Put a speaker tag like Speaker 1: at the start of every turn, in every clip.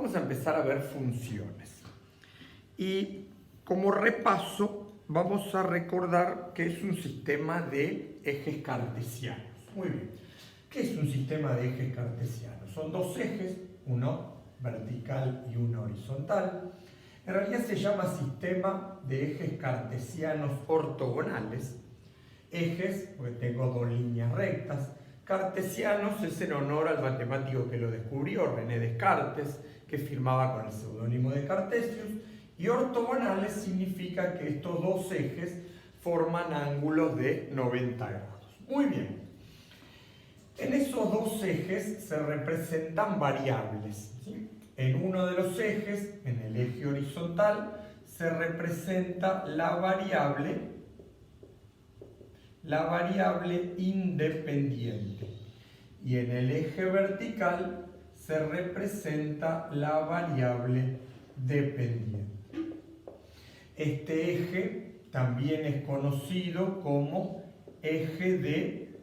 Speaker 1: vamos a empezar a ver funciones. Y como repaso, vamos a recordar que es un sistema de ejes cartesianos. Muy bien. ¿Qué es un sistema de ejes cartesianos? Son dos ejes, uno vertical y uno horizontal. En realidad se llama sistema de ejes cartesianos ortogonales. Ejes, porque tengo dos líneas rectas. Cartesianos es en honor al matemático que lo descubrió, René Descartes, que firmaba con el seudónimo de Cartesius. Y ortogonales significa que estos dos ejes forman ángulos de 90 grados. Muy bien. En esos dos ejes se representan variables, ¿sí? En uno de los ejes, en el eje horizontal, se representa la variable independiente. Y en el eje vertical se representa la variable dependiente. Este eje también es conocido como eje de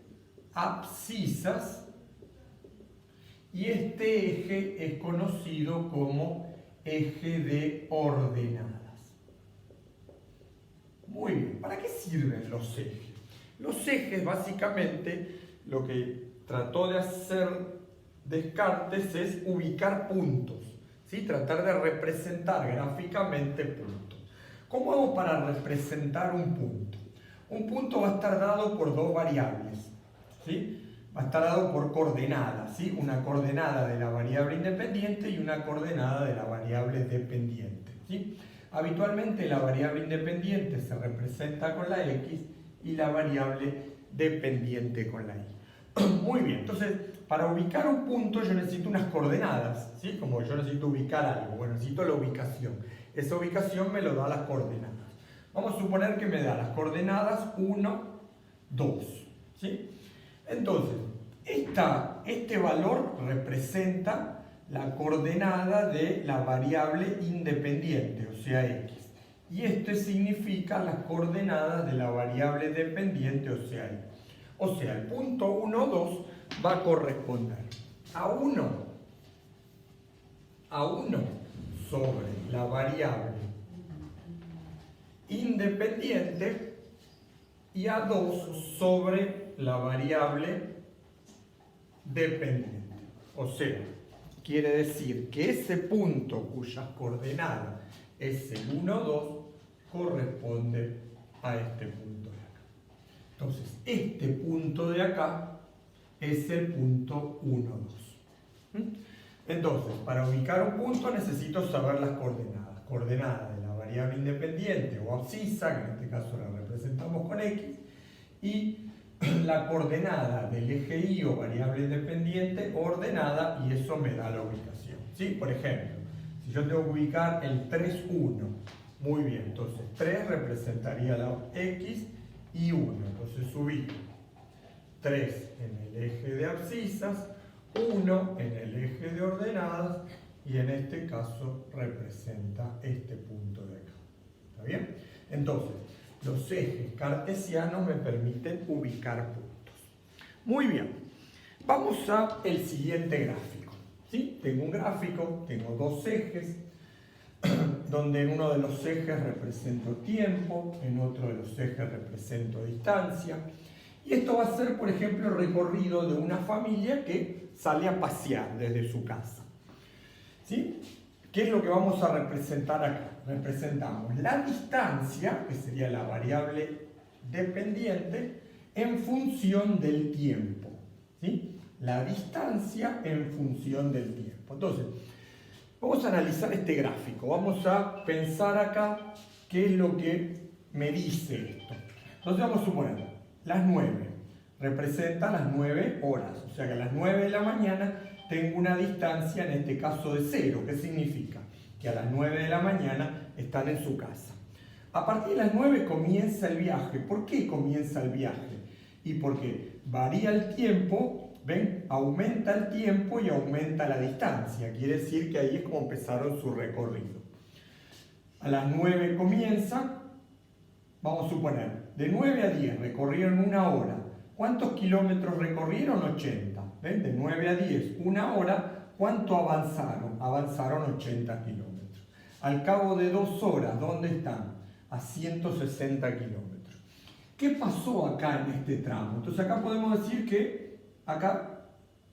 Speaker 1: abscisas y este eje es conocido como eje de ordenadas. Muy bien, ¿para qué sirven los ejes? Los ejes, básicamente, lo que trató de hacer Descartes es ubicar puntos, ¿sí? Tratar de representar gráficamente puntos. ¿Cómo hago para representar un punto? Un punto va a estar dado por dos variables, ¿sí? Va a estar dado por coordenadas, ¿sí? Una coordenada de la variable independiente y una coordenada de la variable dependiente, ¿sí? Habitualmente la variable independiente se representa con la X y la variable dependiente con la Y. Muy bien, entonces para ubicar un punto yo necesito unas coordenadas, ¿sí? Como yo necesito ubicar algo, bueno, necesito la ubicación. Esa ubicación me lo da las coordenadas. Vamos a suponer que me da las coordenadas 1, 2, ¿sí? Entonces, este valor representa la coordenada de la variable independiente, o sea, X. Y este significa las coordenadas de la variable dependiente, o sea, Y. O sea, el punto 1, 2 va a corresponder a 1 sobre la variable independiente y a 2 sobre la variable dependiente. O sea, quiere decir que ese punto cuyas coordenadas es el 1, 2 corresponde a este punto de acá. Entonces, este punto de acá es el punto 1, 2. Entonces, para ubicar un punto necesito saber las coordenadas. Coordenada de la variable independiente o abscisa, que en este caso la representamos con X, y la coordenada del eje Y o variable independiente ordenada, y eso me da la ubicación, ¿sí? Por ejemplo, si yo tengo que ubicar el 3, 1, muy bien, entonces 3 representaría la X y 1, entonces ubico 3 en el eje de abscisas, 1 en el eje de ordenadas y en este caso representa este punto de acá. ¿Está bien? Entonces, los ejes cartesianos me permiten ubicar puntos. Muy bien, vamos al siguiente gráfico, ¿sí? Tengo un gráfico, tengo dos ejes, donde en uno de los ejes represento tiempo, en otro de los ejes represento distancia. Y esto va a ser, por ejemplo, el recorrido de una familia que sale a pasear desde su casa, ¿sí? ¿Qué es lo que vamos a representar acá? Representamos la distancia, que sería la variable dependiente, en función del tiempo, ¿sí? La distancia en función del tiempo. Entonces, vamos a analizar este gráfico. Vamos a pensar acá qué es lo que me dice esto. Entonces vamos a suponer, las 9 representan las 9 horas. O sea que a las 9 de la mañana tengo una distancia, en este caso de 0. ¿Qué significa? Que a las 9 de la mañana están en su casa. A partir de las 9 comienza el viaje. ¿Por qué comienza el viaje? Y porque varía el tiempo, ¿ven? Aumenta el tiempo y aumenta la distancia. Quiere decir que ahí es como empezaron su recorrido. A las 9 comienza, vamos a suponer, de 9 a 10 recorrieron una hora. ¿Cuántos kilómetros recorrieron? 80. ¿Ven? De 9 a 10, una hora, ¿cuánto avanzaron? Avanzaron 80 kilómetros. Al cabo de 2 horas, ¿dónde están? A 160 kilómetros. ¿Qué pasó acá en este tramo? Entonces acá podemos decir que acá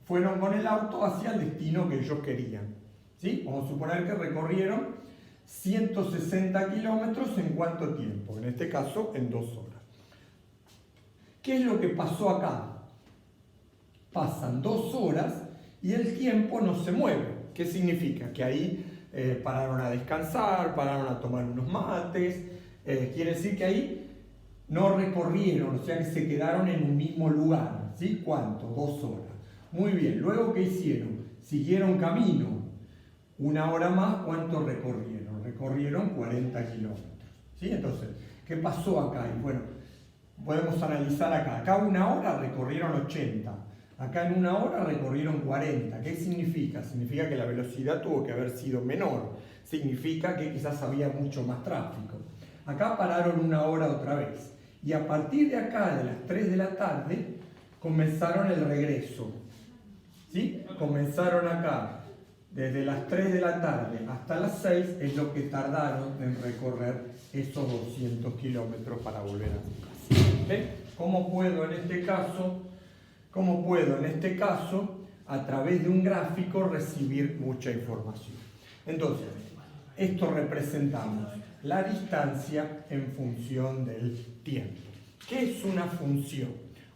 Speaker 1: fueron con el auto hacia el destino que ellos querían. ¿Sí? Vamos a suponer que recorrieron 160 kilómetros en ¿cuánto tiempo? En este caso, en 2 horas. ¿Qué es lo que pasó acá? Pasan 2 horas y el tiempo no se mueve. ¿Qué significa? Que ahí pararon a descansar, pararon a tomar unos mates. Quiere decir que ahí no recorrieron, o sea que se quedaron en un mismo lugar. ¿Sí? ¿Cuánto? 2 horas. Muy bien. Luego, ¿qué hicieron? Siguieron camino. 1 hora más, ¿cuánto recorrieron? Recorrieron 40 kilómetros. ¿Sí? Entonces, ¿qué pasó acá? Y bueno, podemos analizar acá. Acá 1 hora recorrieron 80. Acá en 1 hora recorrieron 40. ¿Qué significa? Significa que la velocidad tuvo que haber sido menor. Significa que quizás había mucho más tráfico. Acá pararon 1 hora otra vez. Y a partir de acá, de las 3 de la tarde, comenzaron el regreso. ¿Sí? Comenzaron acá. Desde las 3 de la tarde hasta las 6 es lo que tardaron en recorrer esos 200 kilómetros para volver a su casa. ¿Okay? ¿Cómo puedo en este caso, a través de un gráfico, recibir mucha información? Entonces, esto representamos la distancia en función del tiempo. ¿Qué es una función?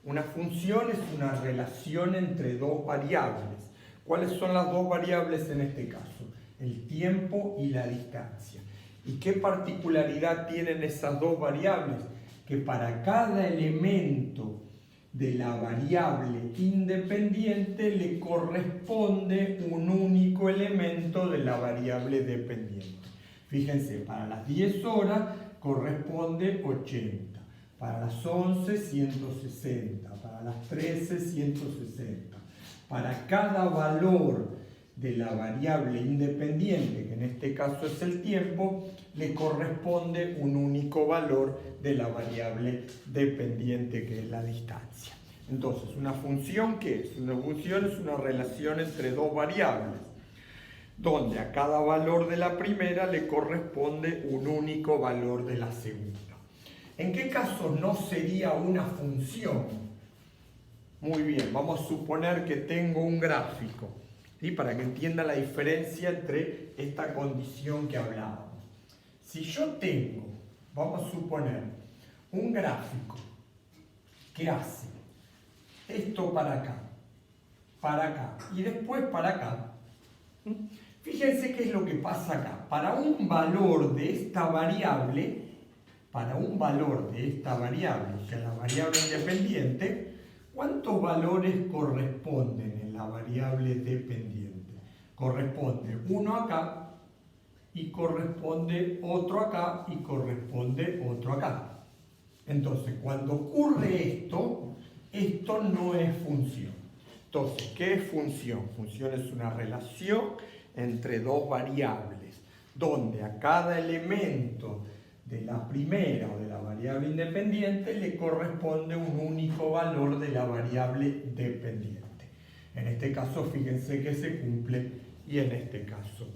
Speaker 1: Una función es una relación entre dos variables. ¿Cuáles son las dos variables en este caso? El tiempo y la distancia. ¿Y qué particularidad tienen esas dos variables? Que para cada elemento de la variable independiente le corresponde un único elemento de la variable dependiente. Fíjense, para las 10 horas corresponde 80, para las 11 160, para las 13 160. Para cada valor de la variable independiente, que en este caso es el tiempo, le corresponde un único valor de la variable dependiente, que es la distancia. Entonces, ¿una función qué es? Una función es una relación entre dos variables, donde a cada valor de la primera le corresponde un único valor de la segunda. ¿En qué caso no sería una función? Muy bien, vamos a suponer que tengo un gráfico, ¿sí? Para que entienda la diferencia entre esta condición que hablábamos. Si yo tengo, vamos a suponer, un gráfico que hace esto para acá y después para acá, fíjense qué es lo que pasa acá. Para un valor de esta variable, o sea, la variable independiente, ¿cuántos valores corresponden en la variable dependiente? Corresponde uno acá, y corresponde otro acá, y corresponde otro acá. Entonces, cuando ocurre esto no es función. Entonces, ¿qué es función? Función es una relación entre dos variables, donde a cada elemento de la primera o de la variable independiente le corresponde un único valor de la variable dependiente. En este caso, fíjense que se cumple y en este caso